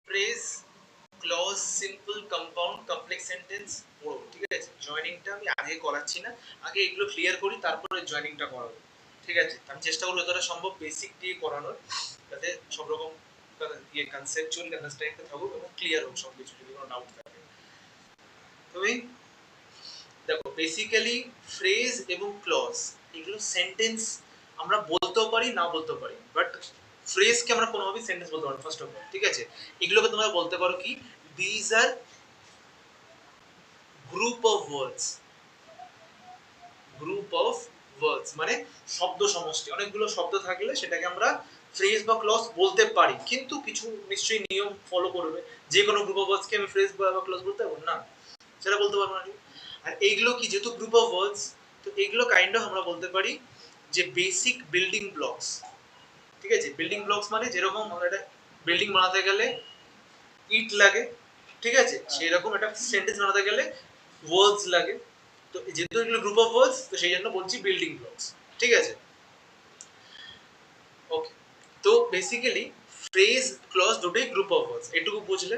Phrase, clause, simple, compound, complex sentence পড়ো, ঠিক আছে? জয়েনিংটা আমি আগে করাচ্ছি না, আগে এগুলো ক্লিয়ার করি, তারপরে জয়েনিংটা করাবো, ঠিক আছে? আমি চেষ্টা করবো যতটা সম্ভব বেসিক দিয়ে করানোর, যাতে সব রকম কনসেপচুয়াল আন্ডারস্ট্যান্ডিংটা থাকুক এবং ক্লিয়ার হোক সব কিছু, যদি কোনো ডাউট থাকে। তুমি দেখো, বেসিক্যালি ফ্রেজ এবং ক্লজ এগুলো সেন্টেন্স আমরা বলতেও পারি, না বলতেও পারি, বাট ফ্রেজকে আমরা কোনোভাবেই সেন্টেন্স বলতে পারি ফার্স্ট অফ অল, ঠিক আছে? এগুলোকে তোমরা বলতে পারো কি, these are group of words. Group of ওয়ার্ডস মানে শব্দ সমষ্টি, অনেকগুলো শব্দ থাকলে সেটাকে আমরা ফ্রেজ বা ক্লজ বলতে পারি, কিন্তু কিছু নিশ্চয়ই নিয়ম ফলো করবে। যে কোনো গ্রুপ অফ ওয়ার্ডসকে আমি ফ্রেজ বা ক্লজ বলতে পারবো না, সেটা বলতে পারবো না। আর এইগুলো কি, যেহেতু গ্রুপ অফ ওয়ার্ডস, তো এইগুলো কাইন্ড অফ আমরা বলতে পারি যে বেসিক বিল্ডিং ব্লকস, ঠিক আছে? বিল্ডিং ব্লকস মানে যেরকম আমরা একটা বিল্ডিং বানাতে গেলে ইট লাগে, ঠিক আছে? সেই রকম একটা সেন্টেন্স বানাতে গেলে ওয়ার্ডস লাগে। তো যেহেতু এগুলো গ্রুপ অফ ওয়ার্ডস, তো সেই জন্য বলছি বিল্ডিং ব্লকস, ঠিক আছে? ওকে, তো বেসিক্যালি ফ্রেজ ক্লজ দুটোই গ্রুপ অফ ওয়ার্ডস, এটুকু বুঝলে।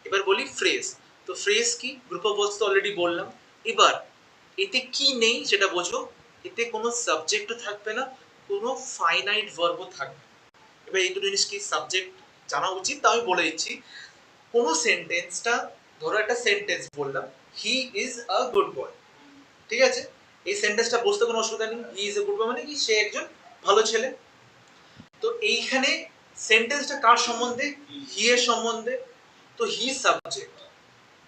এবার বলি ফ্রেজ। তো ফ্রেজ কি, গ্রুপ অফ ওয়ার্ডস তো অলরেডি বললাম। এবার এতে কি নেই সেটা বোঝো। এতে কোনো সাবজেক্টও থাকবে না, কোনো ফাইনাইট ভার্বও থাকবে না। এবার এই দুটো জিনিস কি সাবজেক্ট জানা উচিত, তা আমি বলে দিচ্ছি। কোনো সেন্টেন্সটা, ধরো একটা সেন্টেন্স বললাম, he is a good boy, ঠিক আছে? এই সেন্টেন্সটা বুঝতে কোনো অসুবিধা নেই। He is a good boy মানে কি, সে একজন ভালো ছেলে। তো এইখানে সেন্টেন্সটা কার সম্বন্ধে, হি এর সম্বন্ধে। তো হি সাবজেক্ট,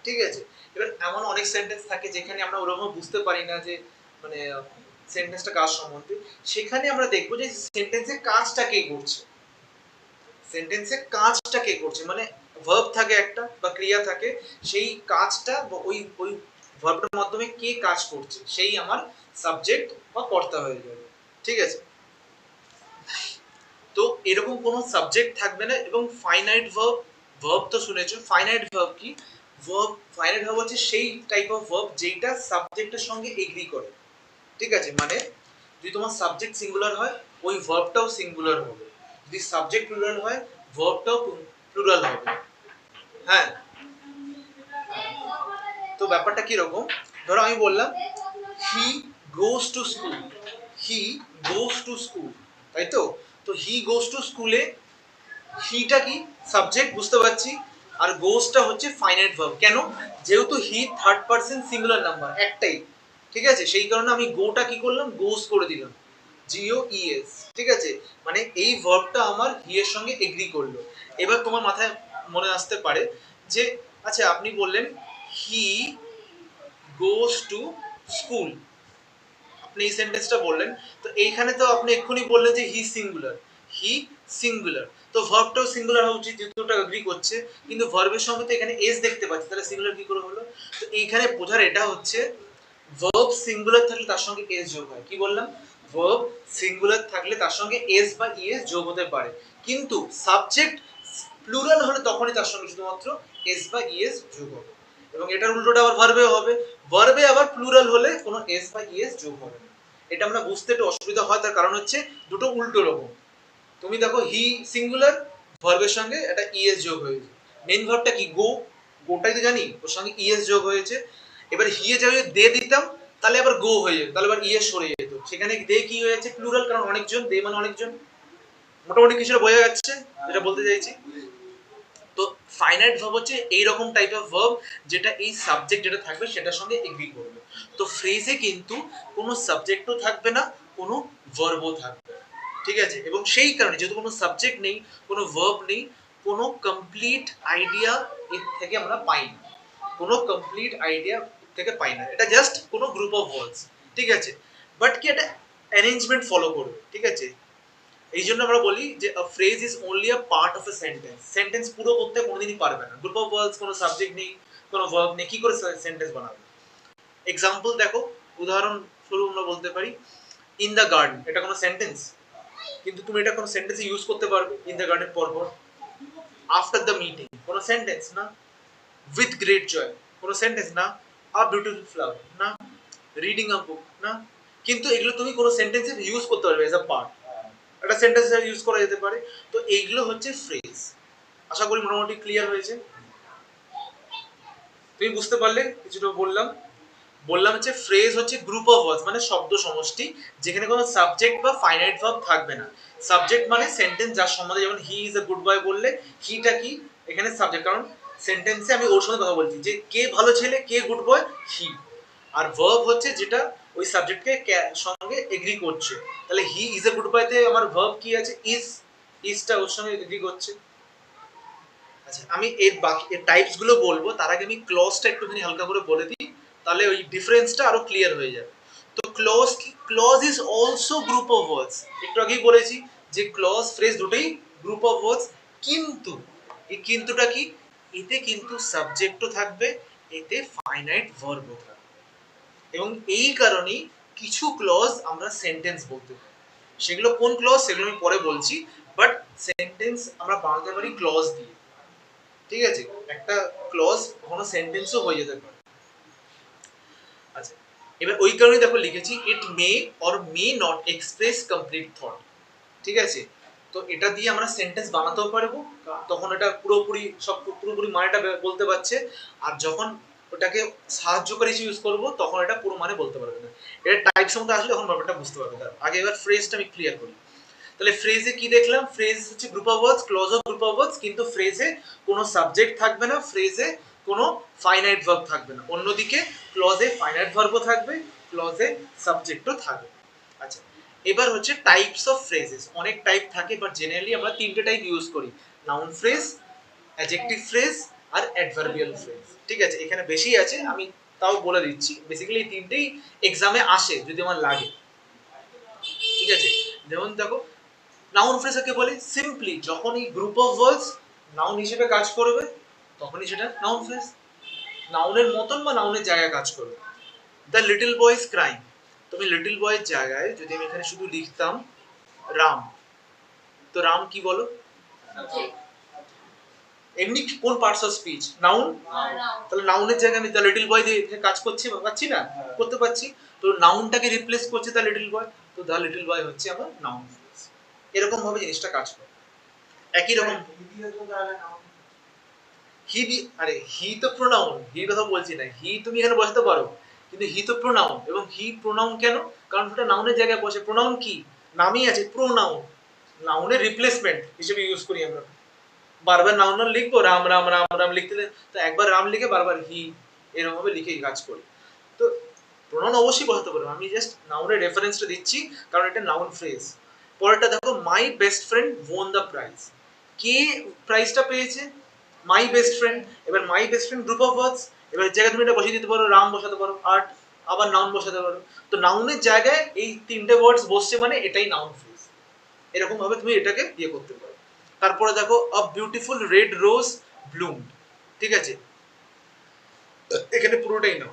ঠিক আছে? এবার এমন অনেক সেন্টেন্স থাকে যেখানে আমরা ওরকম বুঝতে পারি না যে মানে সেন্টেন্সটা কার সম্বন্ধে। সেখানে আমরা দেখবো যে সেন্টেন্সের কাজটা কে করছে, সেন্টেন্সের কাজটা কে করছে, মানে ভার্ব থাকে একটা বা ক্রিয়া থাকে, সেই কাজটা ওই ওই ভার্বটার মাধ্যমে কে কাজ করছে, সেই আমার সাবজেক্ট বা কর্তা হয়ে যাবে, ঠিক আছে? তো এরকম কোনো সাবজেক্ট থাকবে না। এবং ফাইনাইট ভার্ব, ভার্ব তো শুনেছো, ফাইনাইট ভার্ব কি? ভার্ব, ফাইনাইট ভার্ব হচ্ছে সেই টাইপ অফ ভার্ব যেটা সাবজেক্টের সঙ্গে এগ্রি করে, ঠিক আছে? মানে যদি তোমার সাবজেক্ট সিঙ্গুলার হয়, ওই ভার্বটাও সিঙ্গুলার হবে। যদি সাবজেক্ট প্লুরাল হয়, ভার্বটাও প্লুরাল হবে। হ্যাঁ, তো ব্যাপারটা কি রকম, ধরো আমি বললাম he goes to school, he goes to school, তাই তো? তো হি গোস টু স্কুলে হিটা কি সাবজেক্ট, বুঝতে পারছি, আর গোসটা হচ্ছে ফাইনাইট ভার্ব। কেন? যেহেতু he third person singular number একটাই, ঠিক আছে? সেই কারণে আমি গোটা কি করলাম, গোস করে দিলাম, জিও ইএস, ঠিক আছে? মানে এই ভার্বটা আমার হি এর সঙ্গে এগ্রি করলো। এবার তোমার মাথায় মনে আসতে পারে যে আচ্ছা, আপনি বললেন হি গোস টু স্কুল, আপনি এই সেন্টেন্সটা বললেন, তো এইখানে তো আপনি এক্ষুনি বললেন যে হি সিঙ্গুলার, হি সিঙ্গুলার, তো ভার্বটাও সিঙ্গুলার হওয়া উচিত যেহেতু ওটা এগ্রি করছে। কিন্তু ভার্বের সঙ্গে তো এখানে এস দেখতে পাচ্ছি, তাহলে সিঙ্গুলার কি করে হলো? তো এইখানে বোঝার এটা হচ্ছে, ভার্ব সিঙ্গুলার থাকলে তার সঙ্গে এস যোগ হয়। কি বললাম? ভার্ব সিঙ্গুলার থাকলে তার সঙ্গে এস বা ইএস যোগ হতে পারে, কিন্তু সাবজেক্ট প্লুরাল হলে তখনই তার সঙ্গে শুধুমাত্র এস বা ইএস যোগ হবে। এবং এটার উল্টোটা আবার ভার্বে হবে, ভার্বে আবার প্লুরাল হলে কোনো এস বা ইএস যোগ হবে না। এটা আমরা বুঝতে একটু অসুবিধা হয়, তার কারণ হচ্ছে দুটো উল্টো রকম। তুমি দেখো হি সিঙ্গুলার, ভার্বের সঙ্গে একটা ইএস যোগ হয়েছে। মেন ভার্বটা কি, গো, গোটাই তো জানি, ওর সঙ্গে ইএস যোগ হয়েছে। এবার হি এ যাবে দে দিতাম, তাহলে আবার গো হয়ে যেত, তাহলে আবার ইএস সরে যেত। সেখানে দে কি হয়ে যাচ্ছে, প্লুরাল, কারণ অনেকজন, দে মানে অনেকজন। মোটামুটি কিছুটা বোঝা যাচ্ছে যেটা বলতে চাইছি। তো ফাইনাইট ভার্ব হচ্ছে এইরকম টাইপ অফ ভার্ব যেটা এই সাবজেক্ট যেটা থাকবে সেটার সঙ্গে এগ্রি করবে। তো ফ্রেজে কিন্তু কোনো সাবজেক্টও থাকবে না, কোনো ভার্বও থাকবে, ঠিক আছে? এবং সেই কারণে যেহেতু কোনো সাবজেক্ট নেই, কোনো ভার্ব নেই, কোনো কমপ্লিট আইডিয়া এর থেকে আমরা পাই না, কোনো কমপ্লিট আইডিয়া থেকে পাই না। এটা জাস্ট কোনো গ্রুপ অফ ওয়ার্ডস, ঠিক আছে? বাট কি একটা অ্যারেঞ্জমেন্ট ফলো করবে, ঠিক আছে? এই জন্য আমরা বলি যে a phrase is only a part of a sentence, sentence পুরো করতে কোনোদিনই পারবে না। গ্রুপ অফ ওয়ার্ডস, কোনো সাবজেক্ট নেই, কোনো ভার্ব নেই, কি করে সেন্টেন্স বানাবে? এক্সাম্পল দেখো, উদাহরণ স্বরূপ আমরা বলতে পারি ইন দ্য গার্ডেন, এটা কোনো সেন্টেন্স? কিন্তু তুমি এটা কোনো সেন্টেন্সে ইউজ করতে পারবে ইন দ্য গার্ডেন পরপর। আফটার দ্য মিটিং, কোনো সেন্টেন্স না। উইথ গ্রেট জয়, কোনো সেন্টেন্স না। আ বিউটিফুল ফ্লাওয়ার, না। রিডিং আ বুক, না। কিন্তু এগুলো তুমি কোনো সেন্টেন্সে ইউজ করতে পারবে এজ আ পার্ট, একটা সেন্টেন্স ইউজ করা যেতে পারে। তো এইগুলো হচ্ছে ফ্রেজ, আশা করি মোটামুটি ক্লিয়ার হয়েছে। তুমি বুঝতে পারলে কিছুটা বললাম হচ্ছে ফ্রেজ হচ্ছে গ্রুপ অফ ওয়ার্ডস মানে শব্দ সমষ্টি যেখানে কোনো সাবজেক্ট বা ফাইনাইট ভার্ব থাকবে না। সাবজেক্ট মানে সেন্টেন্স যার সম্বন্ধে, যেমন he is a good boy বললে হিটা কি এখানে সাবজেক্ট, কারণ সেন্টেন্সে আমি ওর সঙ্গে কথা বলছি যে কে ভালো ছেলে, কে গুড বয়, হি। আর ভার্ব হচ্ছে যেটা ওই সাবজেক্টকে সঙ্গে এগ্রি করছে, তাহলে হি ইজ এ গুড বয়তে আমার ভার্ব কি আছে, ইজটা ওর সঙ্গে এগ্রি করছে। আচ্ছা, আমি এর বাকি এর টাইপস গুলো বলবো, তার আগে আমি ক্লজটা একটুখানি হালকা করে বলে দিই, তাহলে ওই ডিফারেন্সটা আরো ক্লিয়ার হয়ে যাবে। তো ক্লজ কি, clause is also group of words. একটু আগেই বলেছি যে ক্লজ ফ্রেজ দুটোই গ্রুপ অফ ওয়ার্ডস, কিন্তু এই কিন্তুটা কি, এতে কিন্তু সাবজেক্টও থাকবে, এতে ফাইনাইট ভার্বও থাকবে, এবং এই কারণেই কিছু ক্লজ আমরা সেন্টেন্স বলতে পারি। সেগুলো কোন ক্লজ সেগুলো আমি পরে বলছি, বাট সেন্টেন্স আমরা বানাতে পারি ক্লজ দিয়ে। ঠিক আছে, একটা ক্লজ কোনো সেন্টেন্সও হয়ে যেতে পারে। আচ্ছা, এবার ওই কারণে দেখো লিখেছি it may or may not express complete thought. ঠিক আছে, তো এটা দিয়ে আমরা সেন্টেন্স বানাতেও পারবো, তখন এটা পুরোপুরি মানেটা বলতে পারছে, আর যখন ওটাকে সাহায্যকারী হিসেবে ইউজ করবো তখন এটা পুরো মানে বলতে পারবে না। এটা টাইপ সম্বন্ধে আসলে তখন ব্যাপারটা বুঝতে পারবে। আগে এবার ফ্রেজটা আমি ক্লিয়ার করি। তাহলে ফ্রেজে কি দেখলাম, ফ্রেজ হচ্ছে group of words, clause of group of words, কিন্তু ফ্রেজে কোনো সাবজেক্ট থাকবে না, ফ্রেজে কোনো ফাইনাইট ভার্ব থাকবে না। অন্যদিকে ক্লজে ফাইনাইট ভার্বও থাকবে, ক্লজে সাবজেক্টও থাকবে। আচ্ছা, এবার হচ্ছে টাইপস অফ ফ্রেজেস। অনেক টাইপ থাকে, বাট জেনারেলি আমরা তিনটে টাইপ ইউজ করি, নাউন ফ্রেজ, অ্যাডজেক্টিভ ফ্রেজ আর অ্যাডভার্বিয়াল ফ্রেজ। ঠিক আছে, এখানে বেশি আছে, আমি তাও বলে দিচ্ছি। বেসিক্যালি এই তিনটেই এক্সামে আসে যদি আমার লাগে। ঠিক আছে, যেমন দেখো নাউন ফ্রেজ কাকে বলে, সিম্পলি যখন এই গ্রুপ অফ ওয়ার্ডস নাউন হিসেবে কাজ করবে তখনই সেটা নাউন ফ্রেজ, নাউনের মতন বা নাউনের জায়গায় কাজ করবে। The little boy is crying, তুমি লিটল বয়ের জায়গায় যদি আমি এখানে শুধু লিখতাম রাম, তো রাম কি বলো, এমনি কোন পার্টস অফ স্পিচ, নাউন, তাহলে নাউনের জায়গায় আমি দ্য লিটল বয় দিয়ে কাজ করছি পাচ্ছি না, করতে পারছি, তো নাউনটাকে রিপ্লেস করছে দ্য লিটল বয়, তো দ্য লিটল বয় হচ্ছে আমার নাউন ফ্রেজ। এরকম ভাবে জিনিসটা কাজ করে। একই রকম হি দি, আরে হি তো প্রোনাউন, হি কথা বলছি না, হি তুমি এখানে বসাতে পারো, কিন্তু হি তো প্রোনাউন, এবং হি প্রোনাউন কেন, কারণ সেটা নাউনের জায়গায় বসে। প্রোনাউন কি, নামই আছে প্রোনাউন, নাউনের রিপ্লেসমেন্ট হিসেবে ইউজ করি আমরা। বারবার নাউন লিখবো, রাম রাম রাম রাম লিখতে, তো একবার রাম লিখে বারবার হি এরকম ভাবে লিখে কাজ করি। তো প্রোনাউন অবশ্যই বসাতে পারবো, আমি জাস্ট নাউনের রেফারেন্সটা দিচ্ছি কারণ এটা নাউন ফ্রেজ। পরেরটা দেখো, my best friend won the prize, কে প্রাইজটা পেয়েছে, মাই বেস্ট ফ্রেন্ড। এবার my best friend group of words, এবার জায়গায় তুমি এটা বসিয়ে দিতে পারো, রাম বসাতে পারো, আর্ট, আবার নাউন বসাতে পারো। তো নাউনের জায়গায় এই তিনটে ওয়ার্ডস বসছে মানে এটাই নাউন ফ্রেজ। এরকম ভাবে তুমি এটাকে দিয়ে করতে পারো। তারপরে দেখো, a beautiful red rose bloom, ঠিক আছে, এখানে পুরোটাই নাও,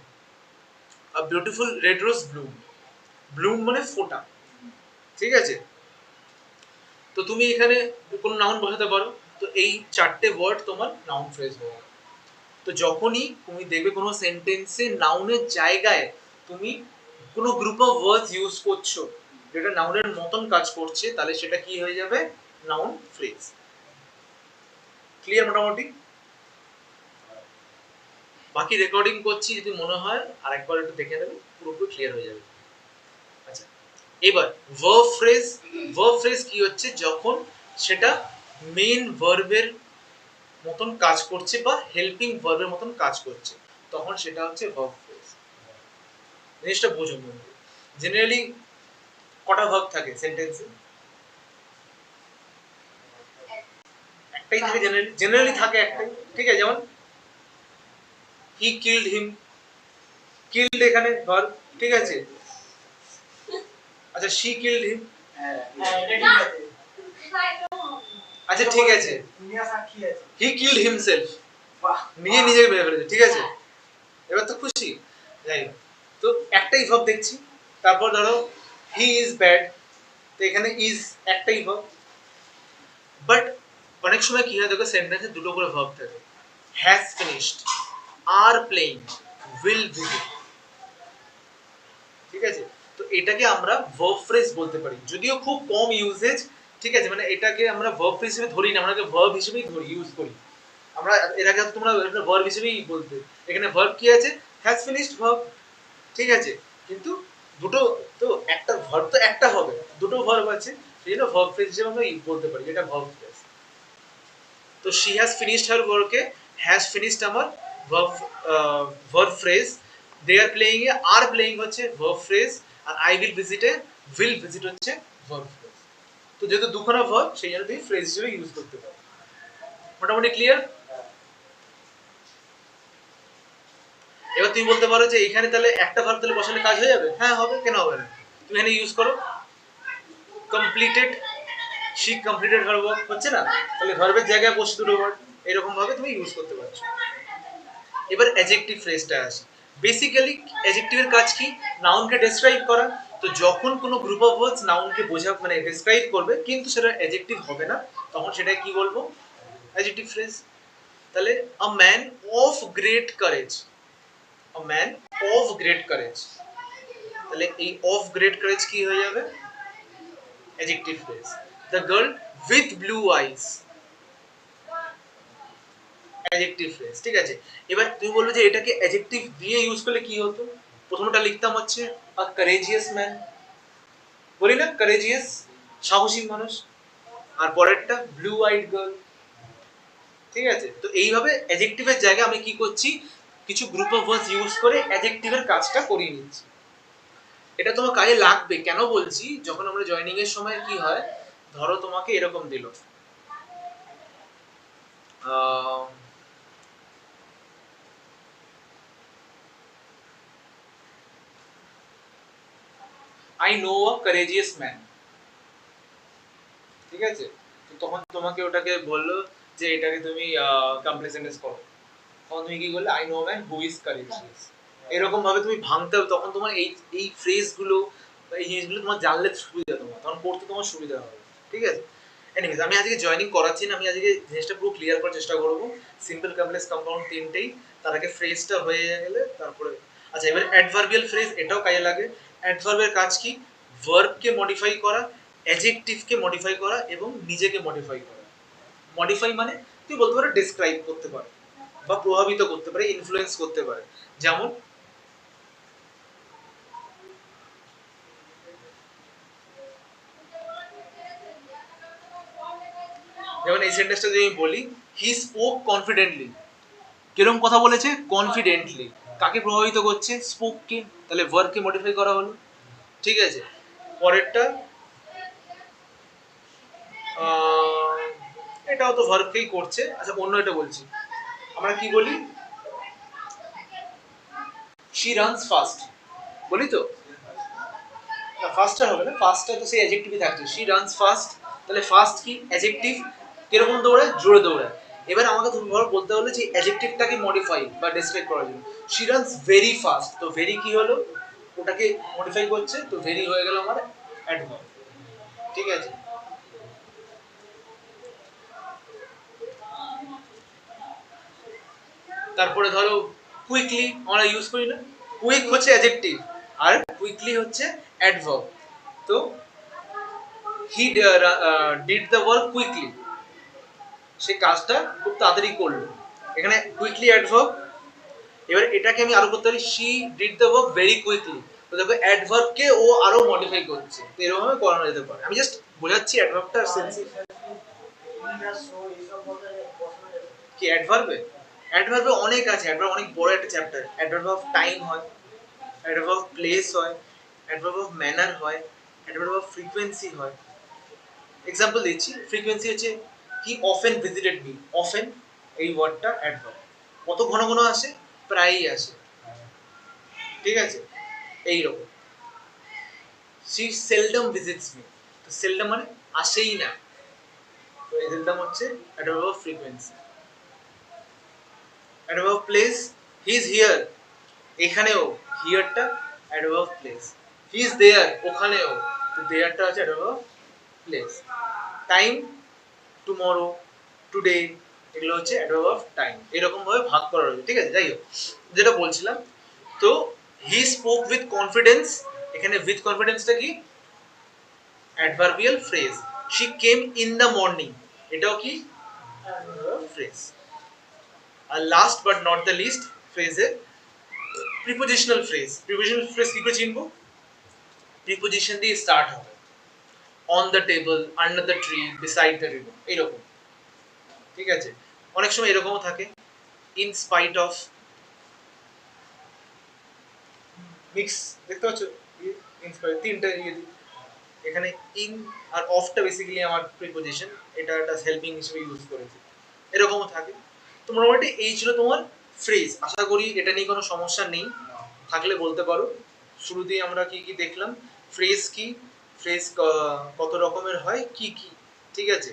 a beautiful red rose bloom, bloom মানে ফোটা। ঠিক আছে, তো তুমি এখানে কোনো নাউন বসাতে পারো, তো এই চারটে ওয়ার্ড তোমার নাউন ফ্রেজ হবে। তো যখনই তুমি দেখবে কোনো সেন্টেন্সে নাউনের জায়গায় তুমি কোনো গ্রুপ অফ ওয়ার্ডস ইউজ করছো যেটা নাউনের মতন কাজ করছে, তাহলে সেটা কি হয়ে যাবে, নাউন ফ্রেজ। ক্লিয়ার মোটামুটি? বাকি রেকর্ডিং করছি, যদি মনে হয় আরেকবার একটু দেখে নেবে, পুরোপুরি ক্লিয়ার হয়ে যাবে। আচ্ছা, এবার ভার্ব ফ্রেজ। ভার্ব ফ্রেজ কি হচ্ছে, যখন সেটা মেইন ভার্বের মতন কাজ করছে বা হেল্পিং ভার্বের মতন কাজ করছে, তখন সেটা হচ্ছে ভার্ব ফ্রেজ। জিনিসটা বুঝুন বন্ধু, জেনারেলি কটা ভার্ব থাকে সেন্টেন্সে, একটাই থাকে, জেনারেলি থাকে একটাই। ঠিক আছে, যেমন হি কিলড হিম, কিলড এখানে ভার্ব, ঠিক আছে। আচ্ছা, শি কিলড হিম, আচ্ছা ঠিক আছে, হি কিলড হিমসেলফ, নিজে নিজেকে মেরে ফেলেছে, ঠিক আছে। এবার তো খুশি, যাই হোক, তো একটাই ভার্ব দেখছি। তারপর ধরো হি ইজ ব্যাড, তো এখানে ইজ একটাই ভার্ব, বাট অনেক সময় কি হয় দেখো, সেন্টেন্সে দুটো করে ভার্ব থাকে, has finished, are playing, will visit. ঠিক আছে, তো এটাকে আমরা ভার্ব ফ্রেজ বলতে পারি, যদিও খুব কম ইউজেজ, ঠিক আছে, মানে এটাকে আমরা ভার্ব হিসেবে ধরি না, আমরা ভার্ব হিসেবেই ধরি, ইউজ করি আমরা। এর আগে তোমরা ভার্ব হিসেবেই বলতে, এখানে ভার্ব কি আছে, হ্যাজ ফিনিশড ভার্ব, ঠিক আছে। কিন্তু দুটো, তো একটা ভার্ব তো একটা হবে, দুটো ভার্ব আছে, সেই জন্য ভার্ব ফ্রেজ হিসেবে আমরা বলতে পারি এটা ভার্ব ফ্রেজ। তো শি হ্যাজ ফিনিশড হার ওয়ার্কে হ্যাজ ফিনিশড আমার verb phrase, they are playing এ আর প্লেইং হচ্ছে ভার্ব ফ্রেজ, আর আই উইল ভিজিটে উইল ভিজিট হচ্ছে ভার্ব ফ্রেজ। তো যেহেতু দুখানা ভার্ব, সেই জন্য তুমি ফ্রেজ হিসেবে ইউজ করতে পারো। মোটামুটি ক্লিয়ার? এবার তুমি বলতে পারো যে এখানে তাহলে একটা ভার্ব তাহলে বসালে কাজ হয়ে যাবে। হ্যাঁ হবে, কেন হবে না। তুমি এখানে ইউজ করো completed, she completed her work, হচ্ছে না? তাহলে ভার্বের জায়গায় বসে দুটো ওয়ার্ড, এরকম ভাবে তুমি ইউজ করতে পারছো। এবার অ্যাডজেক্টিভ ফ্রেজটা আসে। বেসিক্যালি অ্যাডজেক্টিভের কাজ কি, নাউনকে ডেসক্রাইব করা। তো যখন কোনো গ্রুপ অফ ওয়ার্ডস নাউনকে বোঝা মানে ডেসক্রাইব করবে কিন্তু সেটা অ্যাডজেক্টিভ হবে না, তখন সেটা কি বলবো, অ্যাডজেক্টিভ ফ্রেজ। তাহলে a man of great courage, a man of great courage, তাহলে এই অফ গ্রেট কারেজ কি হয়ে যাবে, adjective phrase. The girl with blue eyes, adjective phrase, ঠিক আছে। এবার তুমি বলবে যে এটাকে অ্যাডজেক্টিভ দিয়ে ইউজ করলে কি হতো, প্রথমটা লিখতাম হচ্ছে আ কারেজিয়াস ম্যান, বলি না কারেজিয়াস, সাহসী মানুষ, আর পরেরটা ব্লু আইড গার্ল, ঠিক আছে। তো এইভাবে অ্যাডজেক্টিভের জায়গায় আমি কি করছি, কিছু গ্রুপ অফ ওয়ার্ডস ইউজ করে অ্যাডজেক্টিভের কাজটা করিয়ে নিচ্ছি। এটা তোমার কাজে লাগবে, কেন বলছি, যখন আমরা জয়েনিং এর সময় কি হয়, ধরো তোমাকে এরকম দিল, I know a courageous man, ঠিক আছে। তো তখন তোমাকে ওটাকে বললো যে এটাকে তুমি কমপ্লেক্স সেন্টেন্স করো, তখন তুমি কি বললে, I know man who is courageous. এরকম ভাবে তুমি ভাঙতে হবে, তখন তোমার এই এই ফ্রেজ গুলো বা এই জিনিসগুলো তোমার জানলে সুবিধা, তোমার তখন পড়তে তোমার সুবিধা হবে, ঠিক আছে। এনিওয়েজ আমি আজকে জয়েনিং করাচ্ছি না, আমি আজকে জিনিসটা পুরো ক্লিয়ার করার চেষ্টা করবো, সিম্পল কমপ্লেক্স কম্পাউন্ড তিনটেই, তার আগে ফ্রেজটা হয়ে গেলে তারপরে। আচ্ছা এবার অ্যাডভার্বিয়াল ফ্রেজ, এটাও কাজে লাগে। অ্যাডভার্বের কাজ কি, ভার্বকে মডিফাই করা, অ্যাডজেক্টিভকে মডিফাই করা এবং নিজেকে মডিফাই করা। মডিফাই মানে তুই বলতে পারো ডেসক্রাইব করতে পারে বা প্রভাবিত করতে পারে, ইনফ্লুয়েন্স করতে পারে। যেমন যেমন এই সেন্টেন্সটা যদি আমি বলি, হি স্পোক কনফিডেন্টলি, কিরকম কথা বলেছে, কনফিডেন্টলি, কাকে প্রভাবিত করছে, স্পোককে, তাহলে ভার্বকে মডিফাই করা হলো, ঠিক আছে। পরেরটা এটাও তো ভার্বকেই করছে। আচ্ছা অন্য এটা বলছি, আমরা কি বলি, শি রানস ফাস্ট, বলি তো না, ফাস্টটা হবে না, ফাস্টটা তো সেই অ্যাডজেক্টিভই থাকছে, শি রানস ফাস্ট, তাহলে ফাস্ট কি, অ্যাডজেক্টিভ, কিরকম দৌড়ায়, জোরে দৌড়ায়। এবার আমাকে তুমি বলতে হলো যে অ্যাডজেক্টিভটাকে মডিফাই বা ডেসক্রাইব করার জন্য, শি রানস ভেরি ফাস্ট, তো ভেরি কি হলো, ওটাকে মডিফাই করছে, তো ভেরি হয়ে গেল আমার অ্যাডভার্ব, ঠিক আছে। তারপরে ধরো কুইকলি আমরা ইউজ করি না, কুইক হচ্ছে অ্যাডজেক্টিভ আর কুইকলি হচ্ছে অ্যাডভার্ব। তো he did the work quickly, সে কাজটা খুব তাড়াতাড়ি করলো, এখানে কুইকলি অ্যাডভার্ব। এবার এটাকে আমি আরো করতে পারি, she did the work very quickly, তো দেখো অ্যাডভার্বকে ও আরো মডিফাই করছে, তো এরকম ভাবে করানো যেতে পারে। আমি জাস্ট বোঝাচ্ছি অ্যাডভার্বটা সেন্স কি। অ্যাডভার্বে অ্যাডভার্বে অনেক আছে, অ্যাডভার্ব অনেক বড় একটা চ্যাপ্টার। অ্যাডভার্ব অফ টাইম হয়, অ্যাডভার্ব অফ প্লেস হয়, অ্যাডভার্ব অফ ম্যানার হয়, অ্যাডভার্ব অফ ফ্রিকোয়েন্সি হয়। এক্সাম্পল দিচ্ছি, ফ্রিকোয়েন্সি হচ্ছে হি অফেন ভিজিটেড মি, অফেন এই ওয়ার্ডটা অ্যাডভার্ব, কত ঘন ঘন আসে, প্রায়ই আসে, ঠিক আছে। এইরকম শি সেলডম ভিজিটস মি, তো সেলডম মানে আসেই না, তো এই সেলডম হচ্ছে adverb of frequency. Adverb of place, he is here, এখানেও হিয়ারটা adverb of place. He is there, ওখানেও, তো দেয়ারটা হচ্ছে adverb of place. Time, tomorrow, today, এগুলো হচ্ছে অ্যাডভার্ব অফ টাইম। এরকম ভাবে ভাগ করা রয়েছে, ঠিক আছে। যাই হোক, যেটা বলছিলাম, তো হি স্পোক উইথ কনফিডেন্স, এখানে উইথ কনফিডেন্সটা কি, adverbial phrase, she came in the morning, এটাও কি ফ্রেজ। আর last but not the least ফ্রেজের প্রিপোজিশনাল ফ্রেজ। প্রিপোজিশনাল ফ্রেজ কি করে চিনবো? প্রিপোজিশন দিয়ে স্টার্ট হবে, on the table, under the tree, beside the river, এইরকম। ঠিক আছে, অনেক সময় এরকমও থাকে, ইন স্পাইট অফ, মিক্স, দেখতে পাচ্ছ ইন স্পাইট তিনটা ইয়ে, এখানে ইন আর অফটা বেসিক্যালি আমার প্রিপোজিশন, এটা একটা হেল্পিং হিসেবে ইউজ করেছি, এরকমও থাকে। তো মোটামুটি এই ছিল তোমার ফ্রেজ। আশা করি এটা নিয়ে কোনো সমস্যা নেই, থাকলে বলতে পারো। শুরুতেই আমরা কি কি দেখলাম, ফ্রেজ কি, ফ্রেজ কত রকমের হয়, কি কি, ঠিক আছে।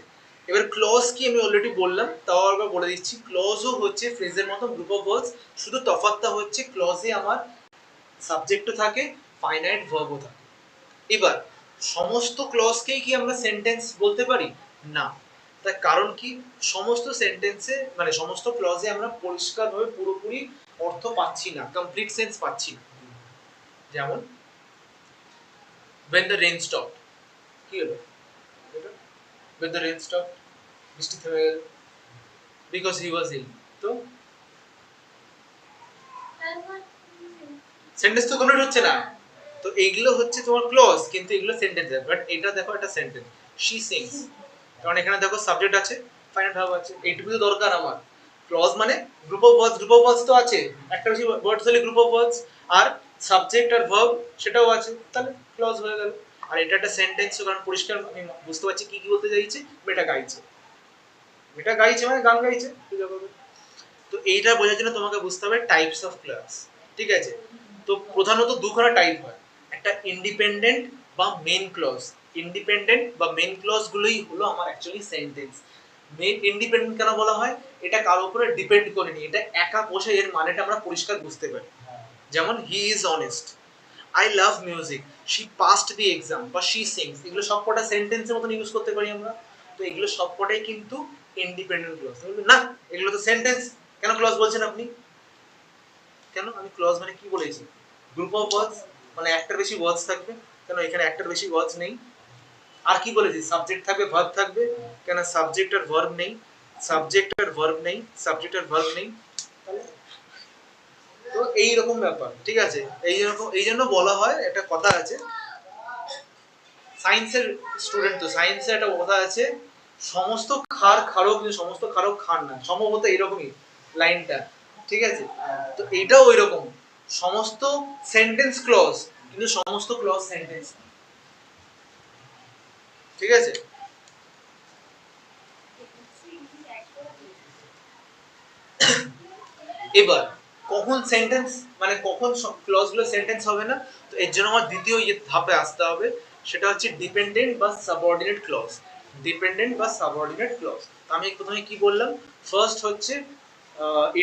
এবার ক্লজ কি আমি অলরেডি বললাম, তাও আবার বলে দিচ্ছি। ক্লজও হচ্ছে ফ্রেজের মতো গ্রুপ অফ ওয়ার্ডস, শুধু তফাৎটা হচ্ছে ক্লজে আমার সাবজেক্টও থাকে, ফাইনাইট ভার্বও থাকে। এবার সমস্ত ক্লজকেই কি আমরা সেন্টেন্স বলতে পারি? না। তার কারণ কি, সমস্ত সেন্টেন্সে মানে সমস্ত ক্লজে আমরা পরিষ্কারভাবে পুরোপুরি অর্থ পাচ্ছি না, কমপ্লিট সেন্স পাচ্ছি না। যেমন when the rain stopped, কি হলো এটা? when the rain stopped, বৃষ্টি থেমে গেল, because he was ill, তো সেন্টেন্স তো কমপ্লিট হচ্ছে না। তো এইগুলো হচ্ছে তোমার ক্লজ, কিন্তু এগুলো সেন্টেন্স। বাট এটা দেখো, এটা সেন্টেন্স, she sings, কারণ এখানে দেখো সাবজেক্ট আছে, ফাইনাল ভার্ব আছে, এইটুকু তো দরকার আমার। ক্লজ মানে group of words, group of words তো আছে, একটা বেশি ওয়ার্ডস হলে গ্রুপ অফ ওয়ার্ডস, আর সাবজেক্ট আর ভার্ব সেটাও আছে, তাহলে ক্লজ হয়ে গেল। আর এটা একটা সেন্টেন্স, কারণ পরিষ্কার আমি বুঝতে পারছি কি কি বলতে চাইছে, মেয়েটা গাইছে, মেয়েটা গাইছে মানে গান গাইছে। তো এইটা বোঝার জন্য তোমাকে বুঝতে হবে টাইপস অফ ক্লজ, ঠিক আছে। তো প্রধানত দুখানা টাইপ হয়, একটা ইন্ডিপেন্ডেন্ট বা মেন ক্লজ। ইন্ডিপেন্ডেন্ট বা মেন ক্লজ গুলোই হলো আমার অ্যাকচুয়ালি সেন্টেন্স। মেন ইন্ডিপেন্ডেন্ট কেন বলা হয়? এটা কারোর উপরে ডিপেন্ড করেনি, এটা একা বসে এর মানেটা আমরা পরিষ্কার বুঝতে পারি। যেমন হি is honest, I love music, she passed the exam, বা শি সিংস, এগুলো সবকটা সেন্টেন্সের মতন ইউজ করতে পারি আমরা। তো এগুলো সবকটাই কিন্তু ইন্ডিপেন্ডেন্ট ক্লজ। না, এগুলো তো সেন্টেন্স, কেন ক্লজ বলছেন আপনি? কেন আমি ক্লজ মানে কি বলেছি? গ্রুপ অফ ওয়ার্ডস, মানে একটার বেশি ওয়ার্ডস থাকবে। কেন এখানে একটার বেশি ওয়ার্ডস নেই? আর কি বলেছি? সাবজেক্ট থাকবে, ভার্ব থাকবে। কেন সাবজেক্ট আর ভার্ব নেই? সাবজেক্ট আর ভার্ব নেই, সাবজেক্ট আর ভার্ব নেই। তো এই রকম ব্যাপার, ঠিক আছে। এই জন্য বলা হয়, একটা কথা আছে, সায়েন্সের স্টুডেন্ট তো, সায়েন্সে একটা কথা আছে, সমস্ত খার খারক কিন্তু সমস্ত খারক খান না, সম্ভবত এরকমই লাইনটা, ঠিক আছে। তো এইটাও ওই রকম, সমস্ত সেন্টেন্স ক্লজ কিন্তু সমস্ত ক্লজ সেন্টেন্স, ঠিক আছে। এবার কখন সেন্টেন্স মানে কখন ক্লজ গুলো সেন্টেন্স হবে না, তো এর জন্য আমার দ্বিতীয় ধাপে আসতে হবে, সেটা হচ্ছে ডিপেন্ডেন্ট বা সাবঅর্ডিনেট ক্লজ। ডিপেন্ডেন্ট বা সাবঅর্ডিনেট ক্লজ, আমি প্রথমে কি বললাম? ফার্স্ট হচ্ছে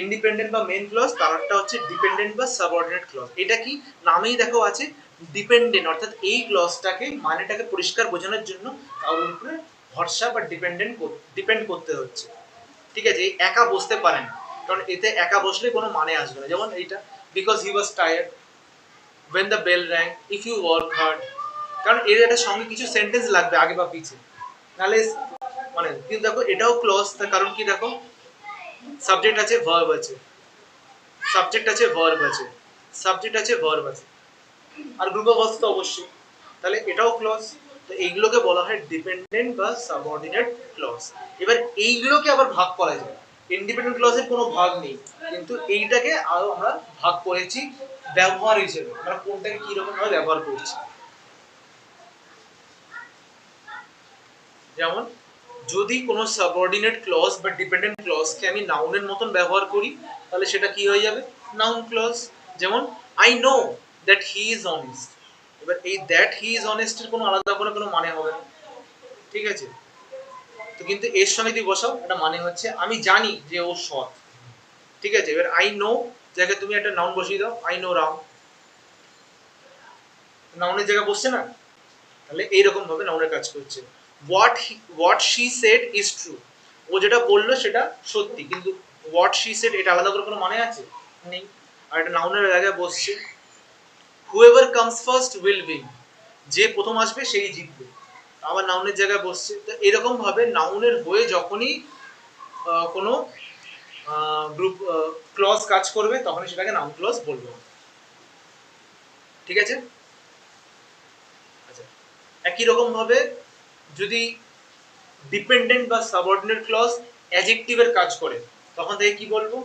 ইন্ডিপেন্ডেন্ট বা মেইন ক্লজ, তারটা হচ্ছে ডিপেন্ডেন্ট বা সাবঅর্ডিনেট ক্লজ। এটা কি নামেই দেখো আছে ডিপেন্ডেন্ট, অর্থাৎ এই ক্লজটাকে মানেটাকে পরিষ্কার বোঝানোর জন্য কারোর উপরে ভরসা বা ডিপেন্ড করতে হচ্ছে, ঠিক আছে। এই একা বসতে পারেন, কারণ এতে একা বসলে কোনো মানে আসবে না। যেমন এইটা, because he was tired, when the bell rang, if you work hard, কারণ এর একটা সঙ্গে কিছু সেন্টেন্স লাগবে আগে বা পিছে, নাহলে মানে। কিন্তু দেখো এটাও ক্লজ, তার কারণ কি দেখো, সাবজেক্ট আছে, ভার্ব আছে, সাবজেক্ট আছে, ভার্ব আছে, সাবজেক্ট আছে, ভার্ব আছে, আর গ্রুপ অফ ওয়ার্ডস তো অবশ্যই, তাহলে এটাও ক্লজ। তো এইগুলোকে বলা হয় ডিপেন্ডেন্ট বা সাবঅর্ডিনেট ক্লজ। এবার এইগুলোকে আবার ভাগ করা যায়, ইন্ডিপেন্ডেন্ট ক্লজের কোনো ভাগ নেই, কিন্তু এইটাকে আরো আমরা ভাগ করেছি ব্যবহার হিসেবে, আমরা কোনটাকে কি রকম ভাবে ব্যবহার করছি। যেমন যদি কোনো সাবঅর্ডিনেট ক্লজ বা ডিপেন্ডেন্ট ক্লজকে আমি নাউনের মতন ব্যবহার করি, তাহলে সেটা কি হয়ে যাবে? Noun clause. যেমন I know that he is honest, এবার এই দ্যাট হি ইজ অনেস্টের কোনো আলাদা করে কোনো মানে হবে না, ঠিক আছে। তো কিন্তু এর সঙ্গে তুই বসাও, একটা মানে হচ্ছে আমি জানি যে ও সৎ, ঠিক আছে। এবার আই নো জায়গায় তুমি একটা নাউন বসিয়ে দাও, আই নো রাম, নাউনের জায়গায় বসছে না? তাহলে এইরকম ভাবে নাউনের কাজ করছে। What she said is true, ও যেটা বললো সেটা সত্যি, কিন্তু হোয়াট শি সেড এটা আলাদা করে কোনো মানে আছে? নেই। আর এটা নাউনের জায়গায় বসছে। Whoever comes first will win, যে প্রথম আসবে সেই জিতবে, আবার নাউনের জায়গায় বসছে। তো এরকম ভাবে নাউনের হয়ে যখনই কোনো গ্রুপ ক্লজ কাজ করবে তখনই সেটাকে নাউন ক্লজ বলবো। ঠিক আছে? আচ্ছা, একই রকম ভাবে যদি ডিপেন্ডেন্ট বা সাবঅর্ডিনেট ক্লজ অ্যাডজেক্টিভের কাজ করে তখন থেকে কি বলবো?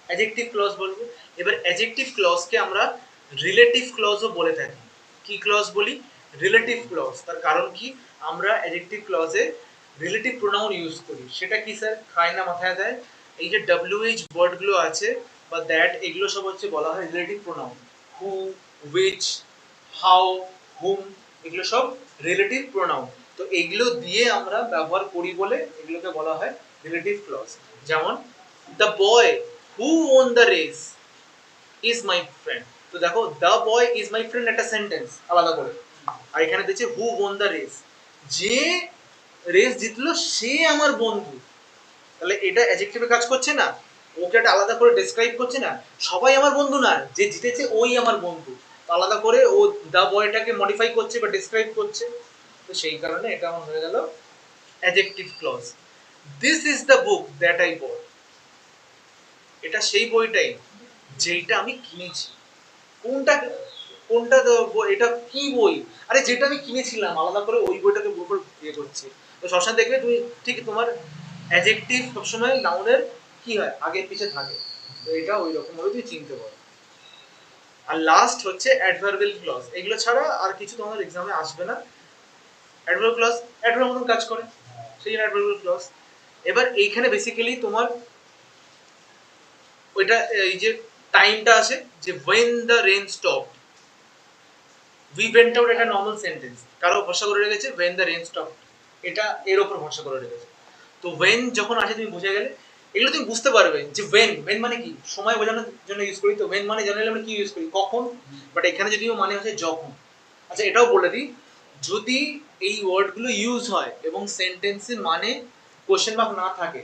অ্যাডজেক্টিভ ক্লজ বলবো। এবার অ্যাডজেক্টিভ ক্লজকে আমরা রিলেটিভ ক্লজও বলে থাকি। কি ক্লজ বলি? Relative clause. তার কারণ কি? আমরা অ্যাডজেক্টিভ ক্লজে রিলেটিভ প্রোনাউন ইউজ করি। সেটা কি স্যার? খায় না মাথায় দেয়? এই যে WH ওয়ার্ডগুলো আছে বা দ্যাট, এগুলো সব হচ্ছে বলা হয় relative pronoun. Who, which, how, whom, এগুলো সব রিলেটিভ প্রোনাউন। তো এগুলো দিয়ে আমরা ব্যবহার করি বলে এগুলোকে বলা হয় রিলেটিভ ক্লজ। যেমন the boy who won the race is my friend. তো দেখো the boy is my friend একটা সেন্টেন্স আলাদা করে, আর এখানে দিচ্ছে হু ওন দ্য রেস, যে রেস জিতলো সে আমার বন্ধু। তাহলে এটা অ্যাডজেক্টিভে কাজ করছে না? ওকে একটা আলাদা করে ডেসক্রাইব করছে না? সবাই আমার বন্ধু না, যে জিতেছে ওই আমার বন্ধু। আলাদা করে ও দ্য বয়টাকে মডিফাই করছে বা ডেসক্রাইব করছে। তো সেই কারণে এটা আমার হয়ে গেল adjective clause. This is the book that I bought. এটা সেই বইটাই যেটা আমি কিনেছি। কোনটা? কোনটা? এটা কি বই? আরে যেটা আমি কিনেছিলাম, আলাদা করে ওই বইটাকে উপর ইয়ে করছি। তো সবসময় দেখবে তুমি ঠিক তোমার অ্যাডজেক্টিভ সবসময় নাউনের কি হয়, আগে পিছে থাকে। তো এটা ওই রকম ভাবে তুমি চিনতে পারো। আর লাস্ট হচ্ছে অ্যাডভার্বিয়াল ক্লজ। এগুলো ছাড়া আর কিছু তোমাদের এক্সামে আসবে না। অ্যাডভার্ব ক্লজ অ্যাডভার্ব মতন কাজ করে, সেই জন্য অ্যাডভার্বিয়াল ক্লজ। এবার এইখানে বেসিক্যালি তোমার ওইটা এই যে টাইমটা আছে যে when the rain stopped, we went out, এটা নর্মাল সেন্টেন্স, কারো ভরসা করে রেখেছে when the rain stopped, এটা এর উপর ভরসা করে রেখেছে। তো when যখন আসে তুমি বুঝে গেলে, এগুলো তুমি বুঝতে পারবে যে when মানে কি সময় বোঝানোর জন্য ইউজ করি। তো when মানে জেনারেলি আমরা কি ইউজ করি? কখন। বাট এখানে যদিও মানে হচ্ছে যখন। আচ্ছা, এটাও বলে দিই, যদি এই ওয়ার্ডগুলো ইউজ হয় এবং সেন্টেন্সের মানে কোশ্চেন মার্ক না থাকে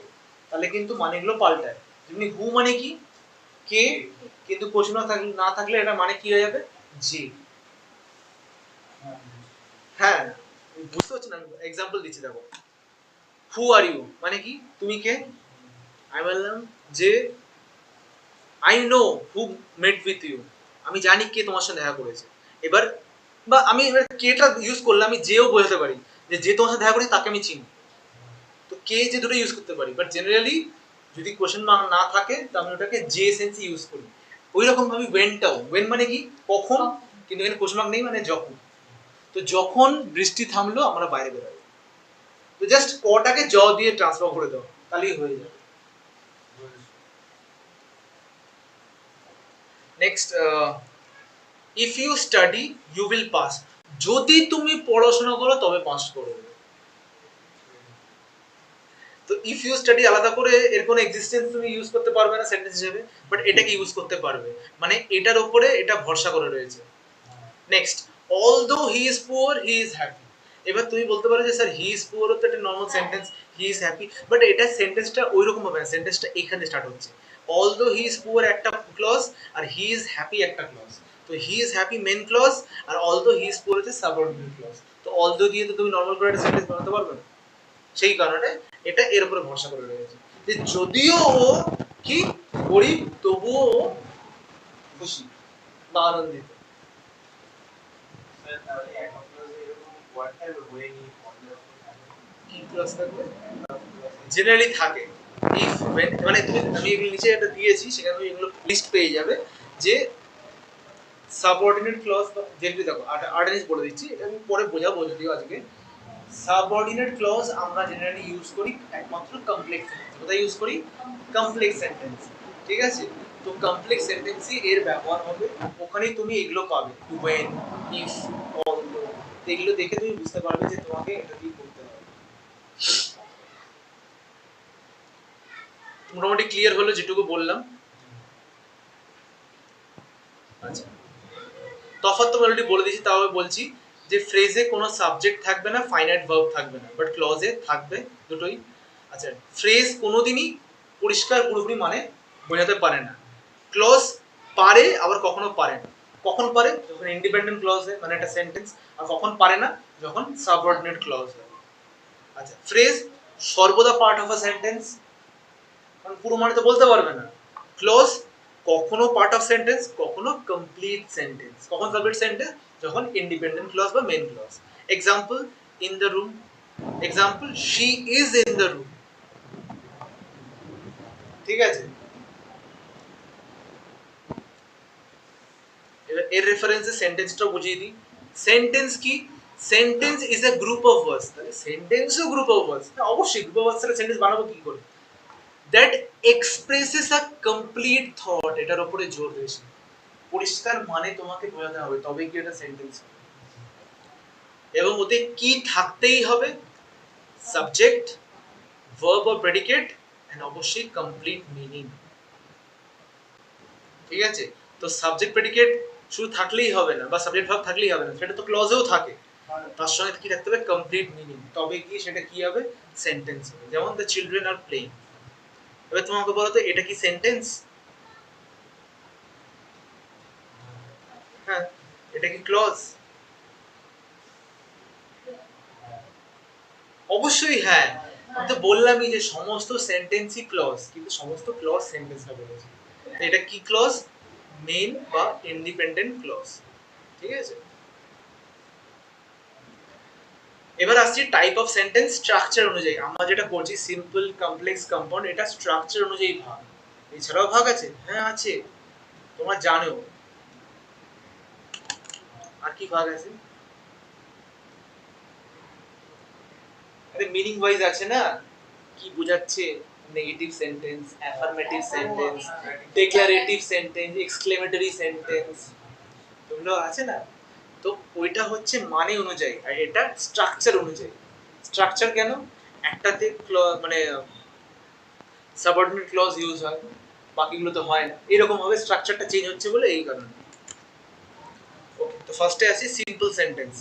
তাহলে কিন্তু মানেগুলো পাল্টায়। যেমনি হু মানে কি? কে, কিন্তু কোশ্চেন মার্ক না থাকলে এটা মানে কি হয়ে যাবে? যে। হ্যাঁ, বুঝতে পারছি না, এক্সাম্পল দিচ্ছি দেখো। হু আর ইউ মানে কি? তুমি কে? আমি বললাম যে I know who met with you, আমি জানি কে তোমার সাথে দেখা করেছে। এবার বা আমি এবার কেটা ইউজ করলে আমি যেও বোঝাতে পারি যে যে তোমার সাথে দেখা করেছে তাকে আমি চিনি। তো কে যে দুটো ইউজ করতে পারি, বাট জেনারেলি যদি কোশ্চেন মার্ক না থাকে তো আমি ওটাকে যে সেন্সে ইউজ করি। ওই রকম ভাবে ওয়েনটাও, ওয়েন মানে কি? কখন, কিন্তু এখানে কোশ্চেন মার্ক নেই, মানে যখন। তো যখন বৃষ্টি থামলো আমরা বাইরে বেরোবো। তো জাস্ট কটাকে জ দিয়ে ট্রান্সফার করে দাও, তাহলেই হয়ে যাবে। Next, if you study you will pass. যদি তুমি পড়াশোনা করো তবে পাস করবে। তো ইফ ইউ স্টাডি আলাদা করে এর কোনো এক্সিস্টেন্স তুমি ইউজ করতে পারবে না সেন্টেন্স হিসেবে, বাট এটাকে ইউজ করতে পারবে, মানে এটার উপরে এটা ভরসা করে রয়েছে। Next, although he is poor he is happy. এবার তুমি বলতে পারো যে স্যার হি ইজ পুয়ার তো একটা normal sentence, he is happy, but এটা সেন্টেন্সটা ওইরকম হবে না। সেন্টেন্সটা এখানে স্টার্ট হচ্ছে, অলদো হি ইজ পুয়ার একটা ক্লজ আর হি ইজ হ্যাপি একটা ক্লজ। তো he is happy main clause আর অলদো হি ইজ পুয়ার হচ্ছে সাবঅর্ডিনেট ক্লজ। তো অলদো দিয়ে তো তুমি নর্মাল করে একটা সেন্টেন্স বানাতে পারবে না। সেই কারণে এটা এর উপরে ভরসা করে রয়েছে যে যদিও ও কি গরিব তবুও ও খুশি বা আনন্দিত। কি ক্লজ থাকবে? জেনারেলি থাকে। ইফ মানে তুমি, আমি এগুলো নিচে একটা দিয়েছি, সেখানে তুমি এগুলো লিস্ট পেয়ে যাবে যে সাবঅর্ডিনেট ক্লজ, যেগুলি দেখো আর্ট জিনিস বলে দিচ্ছি, এটা আমি পরে বোঝাবো যদিও আজকে। সাবঅর্ডিনেট ক্লজ আমরা জেনারেলি ইউজ করি একমাত্র কমপ্লেক্স সেন্টেন্স। কোথায় ইউজ করি? Complex sentence. ঠিক আছে? তো কমপ্লেক্স সেন্টেন্সে এর ব্যবহার হবে, ওখানেই তুমি এগুলো পাবে, when, if, although। এগুলো দেখে তুমি বুঝতে পারবে যে তোমাকে এটা কি করতে হবে। মোটামুটি ক্লিয়ার হলো যেটুকু বললাম। আচ্ছা, তফাৎ তো অলরেডি বলে দিয়েছি, তাও বলছি যে ফ্রেজে কোনো সাবজেক্ট থাকবে না, ফাইনাইট ভার্ব থাকবে না, বাট ক্লজে থাকবে দুটোই। আচ্ছা, ফ্রেজ কোনোদিনই পরিষ্কার পুরোপুরি মানে বোঝাতে পারে না। ক্লজ পারে, আবার কখনো পারে না। কখন পারে? যখন ইন্ডিপেন্ডেন্ট ক্লজ হয়, মানে একটা সেন্টেন্স। আর কখন পারে না? যখন সাবঅর্ডিনেট ক্লজ হয়। আচ্ছা, ফ্রেজ সর্বদা পার্ট অফ আ সেন্টেন্স, কারণ পুরো মানে তো বলতে পারবে না। ক্লজ কখনো পার্ট অফ সেন্টেন্স, কখনো কমপ্লিট সেন্টেন্স। কখন কমপ্লিট সেন্টেন্স? যখন ইন্ডিপেন্ডেন্ট ক্লজ বা main clause. Example, in the room. Example, she is in the room. ঠিক আছে, এবার এর রেফারেন্সে সেন্টেন্সটা বুঝিয়ে দিই। সেন্টেন্স কি? Sentence is a group of ওয়ার্ডস। তাহলে সেন্টেন্সও গ্রুপ অফ ওয়ার্ডস, অবশ্যই গ্রুপ অফ ওয়ার্ডস এর সেন্টেন্স বানাবো কি করে? That expresses a complete thought, এটার উপরে জোর দিয়েছি। পরিষ্কার মানে তোমাকে বোঝাতে হবে, তবেই কি এটা সেন্টেন্স হবে। এবং ওতে কি থাকতেই হবে? Subject, verb or predicate, and অবশ্যই কমপ্লিট মিনিং। ঠিক আছে, তো সাবজেক্ট প্রেডিকেট শুধু থাকলেই হবে না, বা সাবজেক্ট ভার্ব থাকলেই হবে না, সেটা তো ক্লজেও থাকে। তার সঙ্গে কি থাকতে হবে? কমপ্লিট মিনিং, তবে কি সেটা কি হবে? সেন্টেন্স হবে। যেমন দ্য চিলড্রেন আর প্লেইং। এবার তোমাকে বলো তো এটা কি সেন্টেন্স? হ্যাঁ। এটা কি ক্লজ? অবশ্যই হ্যাঁ। আমি তো বললামই যে সমস্ত সেন্টেন্সই ক্লজ, কিন্তু সমস্ত ক্লজ সেন্টেন্স না বলেছি। এটা কি ক্লজ? মেইন বা ইন্ডিপেন্ডেন্ট ক্লজ। ঠিক আছে, এবার আসছি টাইপ অফ সেন্টেন্স স্ট্রাকচার অনুযায়ী। আমরা যেটা করছি সিম্পল, কমপ্লেক্স, কম্পাউন্ড, এটা স্ট্রাকচার অনুযায়ী ভাগ। এছাড়াও ভাগ আছে, হ্যাঁ আছে, তোমরা জানো। আর কি ভাগ আছে? আরে মিনিং ওয়াইজ আছে না, কি বোঝাচ্ছে? Negative sentence, affirmative sentence, declarative sentence, exclamatory sentence, এগুলো আছে না। তো ওইটা হচ্ছে মানে অনুযায়ী, আর এটা স্ট্রাকচার অনুযায়ী। স্ট্রাকচার কেন? একটাতে মানে সাবঅর্ডিনেট ক্লজ ইউজ হয়, বাকিগুলো তো হয় না। এরকম ভাবে স্ট্রাকচারটা চেঞ্জ হচ্ছে বলে এই কারণে। ওকে, তো ফার্স্টে আসি সিম্পল সেন্টেন্স।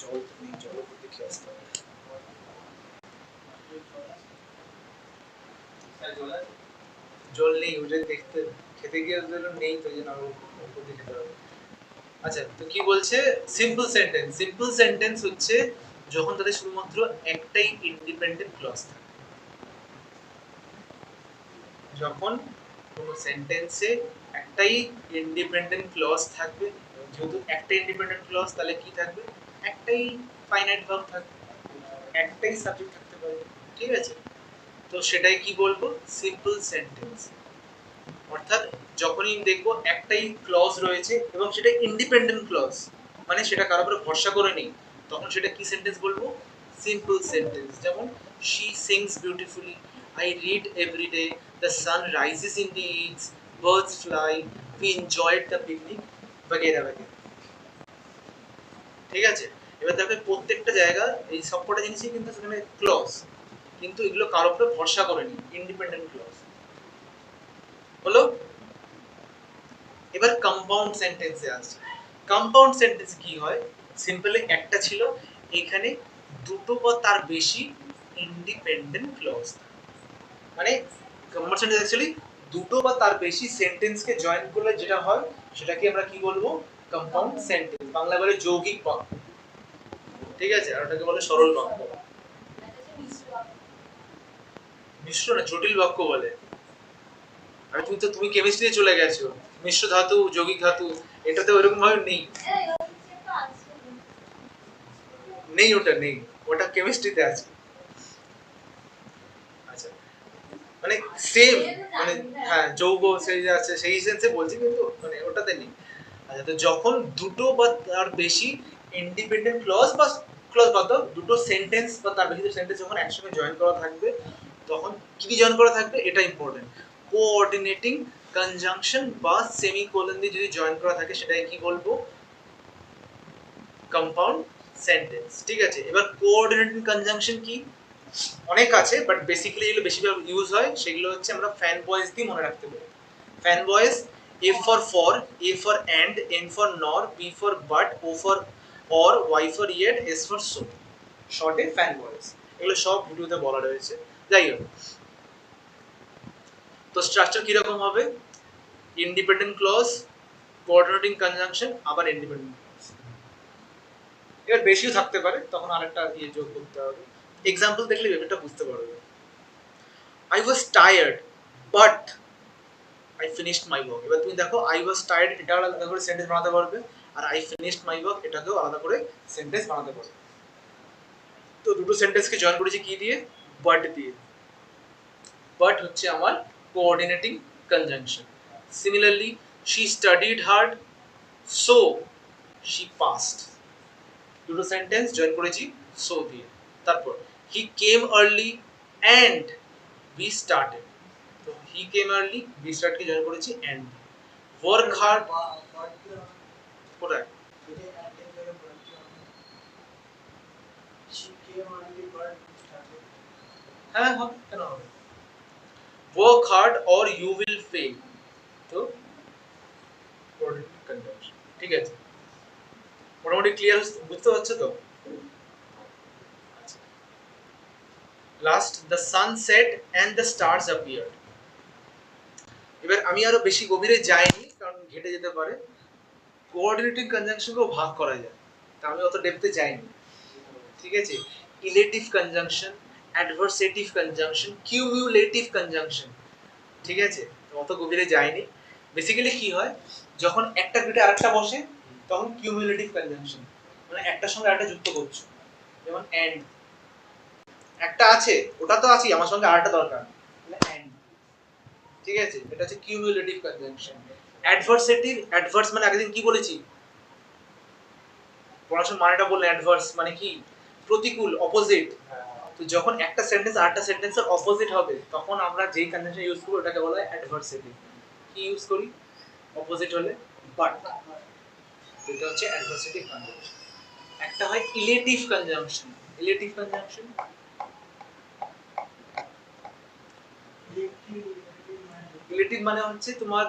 জল তুমি জল করতে কি আসতে হবে? জল নেই, ওটা দেখতে খেতে গিয়ে নেই, তো যেন আরো উপর দিয়ে খেতে হবে। আচ্ছা, তো কি বলছে? Simple sentence. সিম্পল সেন্টেন্স হচ্ছে যখন তাদের শুধুমাত্র একটাই ইন্ডিপেন্ডেন্ট ক্লজ থাকে। যখন কোনো সেন্টেন্সে একটাই ইন্ডিপেন্ডেন্ট ক্লজ থাকবে, যেহেতু একটা ইন্ডিপেন্ডেন্ট ক্লজ, তাহলে কি থাকবে? একটাই ফাইনাইট ভার্ব থাকবে, একটাই সাবজেক্ট থাকতে পারে। ঠিক আছে, তো সেটাই কি বলবো? Simple sentence. অর্থাৎ যখনই দেখবো একটাই ক্লজ রয়েছে এবং সেটা ইন্ডিপেন্ডেন্ট ক্লজ, মানে সেটা কারোর উপরে ভরসা করে নেই, তখন সেটা কি সেন্টেন্স বলবো? Simple sentence. যেমন she sings beautifully, I read every day, the sun rises in the east, birds fly, we enjoyed the picnic, वगैरह वगैरह। ঠিক আছে, এবার দেখো প্রত্যেকটা জায়গা এই সবকটা জিনিসই কিন্তু সেখানে ক্লজ, কিন্তু এগুলো কারোর উপরে ভরসা করেনি, ইন্ডিপেন্ডেন্ট ক্লজ হলো। এবার কম্পাউন্ড সেন্টেন্সে আসছে। কম্পাউন্ড সেন্টেন্স কি হয়? সিম্পলি একটা ছিল, এখানে দুটো বা তার বেশি ইন্ডিপেন্ডেন্ট ক্লজ। মানে কম্পাউন্ড সেন্টেন্স অ্যাকচুয়ালি দুটো বা তার বেশি সেন্টেন্সকে জয়েন করলে যেটা হয় সেটাকে আমরা কি বলবো? Compound sentence. বাংলা বলে যৌগিক বাক্য। ঠিক আছে, আর ওটাকে বলে সরল বাক্য। মিশ্র না, জটিল বাক্য বলে। আর তুমি কেমিস্ট্রিতে চলে গেছো, মিশ্র ধাতু, যৌগিক ধাতু, এটাতে ওইরকম ভাবে নেই, নেই, ওটা নেই, ওটা কেমিস্ট্রিতে আছে। আচ্ছা, মানে সেম, মানে হ্যাঁ যৌগ সেই আছে সেই সেন্সে বলছি, কিন্তু মানে ওটাতে নেই। আচ্ছা, তো যখন দুটো বা তার বেশি ইন্ডিপেন্ডেন্ট ক্লজ বা ক্লজ বাদ দাও, দুটো সেন্টেন্স বা তার বেশি সেন্টেন্স যখন একসঙ্গে জয়েন করা থাকবে, তখন কি কি জয়েন করা থাকবে? এটা ইম্পর্টেন্ট। কোঅর্ডিনেটিং কনজাংশন বা সেমিকোলন দিয়ে যদি জয়েন করা থাকে, সেটাকে কি বলবো? Compound sentence. ঠিক আছে, এবার কোঅর্ডিনেটিং কনজাংশন কি? অনেক আছে, বাট বেসিক্যালি যেগুলো বেশিরভাগ ইউজ হয় সেগুলো হচ্ছে আমরা ফ্যান ভয়েস দিয়ে মনে রাখতে পারি। FANBOYS, F for, A for and, N for nor, B for but, O for or, Y for yet, S for so, শর্টে ফ্যান ভয়েস। এগুলো সব ভিডিওতে বলা রয়েছে। যাই হোক, তো স্ট্রাকচার কিরকম হবে? ইন্ডিপেন্ডেন্ট ক্লজ, কোঅর্ডিনেটিং কনজাংশন আবার ইন্ডিপেন্ডেন্ট ক্লজ। এবার বেশিও থাকতে পারে, তখন আরেকটা ইয়ে যোগ করতে হবে। এক্সাম্পল দেখলে ব্যাপারটা বুঝতে পারবে। I was tired but I finished my work। এবার তুমি দেখো I was tired এটা আলাদা করে সেন্টেন্স বানাতে পারবে, আর I finished my work এটাকেও আলাদা করে সেন্টেন্স বানাতে পারবে। তো দুটো সেন্টেন্সকে জয়েন করেছি কি দিয়ে? বাট দিয়ে। বাট হচ্ছে আমার coordinating conjunction. Similarly she studied hard so she passed। দুটো সেন্টেন্স জয়েন করেছি so দিয়ে। তারপর he came early and we started। তো he came early, we start K join করেছি and দিয়ে। work hard কোথায়? হ্যাঁ হবে, কেন হবে? work hard or you will fail। তো কোঅর্ডিনেটিং কনজাংশন। ঠিক আছে, মোটামুটি ক্লিয়ার বুঝতে পারছো তো? Last the sun set and the stars appeared। এবার আমি আরো বেশি গভীরে যাইনি কারণ ঘেটে যেতে পারে। কোঅর্ডিনেটিং কনজাংশনকেও ভাগ করা যায়, তা আমি অত ডেপথে যাইনি। ঠিক আছে, illative conjunction, adversative conjunction, cumulative conjunction. ঠিক আছে, অত গভীরে যাইনি। বেসিক্যালি কি হয়, যখন একটা ঘেটে আরেকটা বসে তখন কিউমুলেটিভ কনজাংশন, মানে একটার সঙ্গে আরেকটা যুক্ত করছো। যেমন এন্ড, একটা আছে ওটা তো আছেই, আমার সঙ্গে আরেকটা দরকার, মানে এন্ড। ঠিক আছে, এটা হচ্ছে কিউমুলেটিভ কনজাংশন। অ্যাডভার্সেটিভ, অ্যাডভার্স মানে আগের দিন কি বলেছি, পড়াশোনার মানেটা বললেন, অ্যাডভার্স মানে কি? প্রতিকূল, অপোজিট। তো যখন একটা সেন্টেন্স আরেকটা সেন্টেন্সের অপোজিট হবে তখন আমরা যেই কন্ডিশন ইউজ করব ওটাকে বলা হয় অ্যাডভার্সেটিভ। কি ইউজ করি অপোজিট হলে? বাট। এটা হচ্ছে অ্যাডভার্সেটিভ কনজাংশন। একটা হয় illative conjunction. Illative conjunction illative মানে হচ্ছে তোমার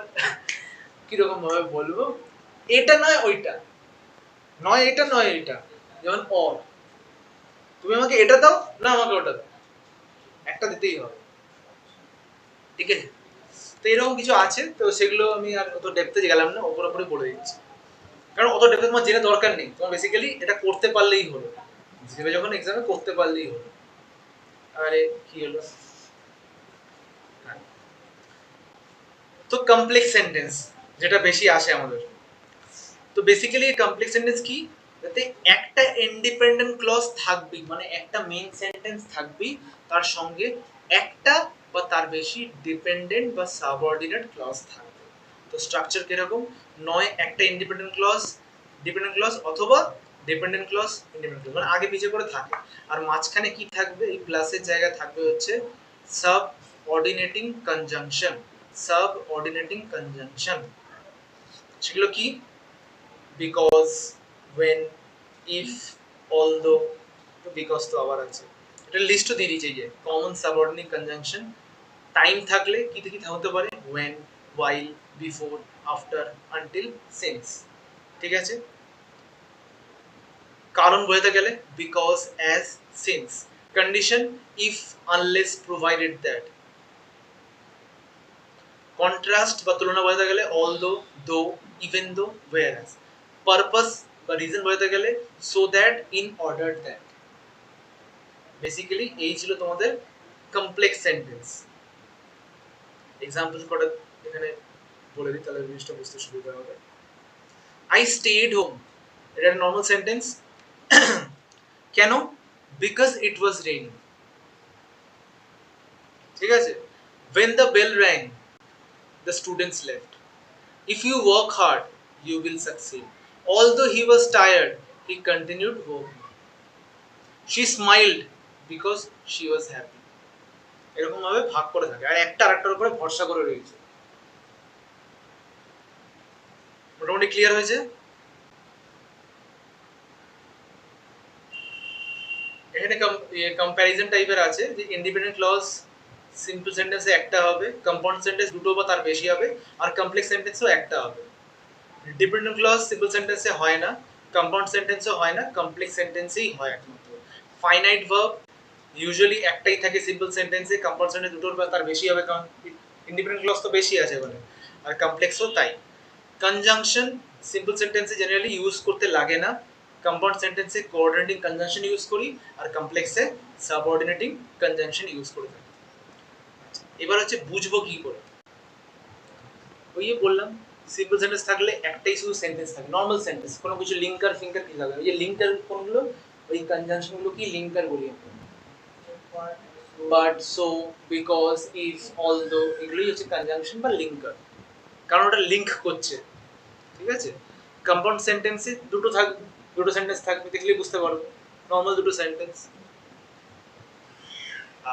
কি রকম ভাবে বলবো, এটা নয় ওইটা, নয় এটা নয় এটা। যেমন অর, তুমি আমাকে এটা দাও না আমাকে ওটা দাও, একটা দিতেই হবে। ঠিক আছে, তো এরকম কিছু আছে, তো সেগুলো আমি আর অত ডেপথে গেলাম না, ওপর ওপরে বলে দিচ্ছি, কারণ অত ডেপথে তোমার জেনে দরকার নেই। তোমার বেসিক্যালি এটা করতে পারলেই হলো, যেভাবে যখন এক্সামে করতে পারলেই হলো। আরে কি হলো, তো কমপ্লেক্স সেন্টেন্স যেটা বেশি আসে আমাদের। তো বেসিক্যালি কমপ্লেক্স সেন্টেন্স কি, যাতে একটা ইন্ডিপেন্ডেন্ট ক্লজ থাকবেই, মানে একটা মেইন সেন্টেন্স থাকবেই, তার সঙ্গে একটা বা তার বেশি ডিপেন্ডেন্ট বা সাবঅর্ডিনেট ক্লজ থাকবে। তো স্ট্রাকচার কিরকম, নয় একটা ইন্ডিপেন্ডেন্ট ক্লজ, ডিপেন্ডেন্ট ক্লজ, অথবা ডিপেন্ডেন্ট ক্লজ ইন্ডিপেন্ডেন্ট ক্লজ, মানে আগে পিছে করে থাকে। আর মাঝখানে কি থাকবে, এই প্লাসের জায়গায় থাকবে হচ্ছে সাবঅর্ডিনেটিং কনজাংশন। সাবঅর্ডিনেটিং কনজাংশন সেগুলো কি, বিকজ, when, if, although। তো বিকজ তো আবার আছে, এটা লিস্টও দিয়ে দিয়েছে যে কমন সাবঅর্ডিনেট কনজাংশন। টাইম থাকলে কি থেকে হতে পারে, when, while, before, after, until, since। ঠিক আছে, কারণ বোঝাতে গেলে because, as, since। Condition if, unless, provided that। Contrast বা তুলনা বোঝাতে গেলে although, though, even though, whereas। Purpose বা রিজন বোঝাতে গেলে so that, in order that। Basically এই ছিল তোমাদের কমপ্লেক্স সেন্টেন্স। এক্সাম্পল কটা এখানে বলে দিই, তাহলে জিনিসটা বুঝতে সুবিধা হবে। I stayed home, এটা একটা নরমাল সেন্টেন্স। কেন? Because it was raining. ঠিক আছে, when the bell rang the students left। if you work hard you will succeed। although he was tired he continued working। she smiled because she was happy। এরকম ভাবে ভাগ করে থাকে, আর একটা আরেকটার উপরে ভরসা করে রয়েছে। মোটামুটি ক্লিয়ার হয়েছে? এখানে কম্প্যারিজন টাইপের আছে যে ইন্ডিপেন্ডেন্ট ক্লজ সিম্পল সেন্টেন্সে একটা হবে, কম্পাউন্ড সেন্টেন্স দুটো বা তার বেশি হবে, আর কমপ্লেক্স সেন্টেন্সেও একটা হবে। ডিপেন্ডেন্ট ক্লজ সিম্পল সেন্টেন্সে হয় না, কম্পাউন্ড সেন্টেন্সেও হয় না, কমপ্লেক্স সেন্টেন্সেই হয় একমাত্র। ফাইনাইট ভার্ব ইউজুয়ালি একটাই থাকে সিম্পল সেন্টেন্সে, কম্পাউন্ড সেন্টেন্স দুটোর বা তার বেশি হবে, কারণ ইন্ডিপেন্ডেন্ট ক্লজ তো বেশি আছে ওখানে, আর কমপ্লেক্সও তাই। কনজাংশন সিম্পল সেন্টেন্সে জেনারেলি ইউজ করতে লাগে না, কম্পাউন্ড সেন্টেন্সে কোঅর্ডিনেটিং কনজাংশন ইউজ করি, আর কমপ্লেক্সে সাবঅর্ডিনেটিং কনজাংশন ইউজ করে থাকি। এবার হচ্ছে বুঝবো কি করে, ওই যে বললাম সিম্পল সেন্টেন্স থাকলে একটাই শুধু সেন্টেন্স থাকে, নর্মাল সেন্টেন্স, কোনো কিছু লিঙ্কার ফিঙ্কার কি থাকবে, ওই যে লিঙ্কার কোনগুলো, ওই কনজাংশনগুলো কি লিঙ্কার বলি আমরা, but, so, because, if, although, এগুলোই হচ্ছে কনজাংশন বা লিঙ্কার, কারণ ওটা লিঙ্ক করছে, ঠিক আছে। কম্পাউন্ড সেন্টেন্সে দুটো থাকবে, দুটো সেন্টেন্স থাকবে, দেখলে বুঝতে পারবো, নর্মাল দুটো সেন্টেন্স।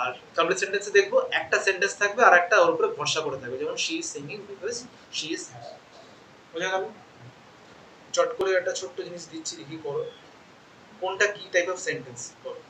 আর কমপ্লিট সেন্টেন্সে দেখবো একটা সেন্টেন্স থাকবে আর একটা ওর উপরে ভরসা করে থাকবে, যেমন she is singing because she is happy. বোঝা গেল? চট করে একটা ছোট্ট জিনিস দিচ্ছি, দেখি করো কোনটা কি টাইপ অফ সেন্টেন্স করো।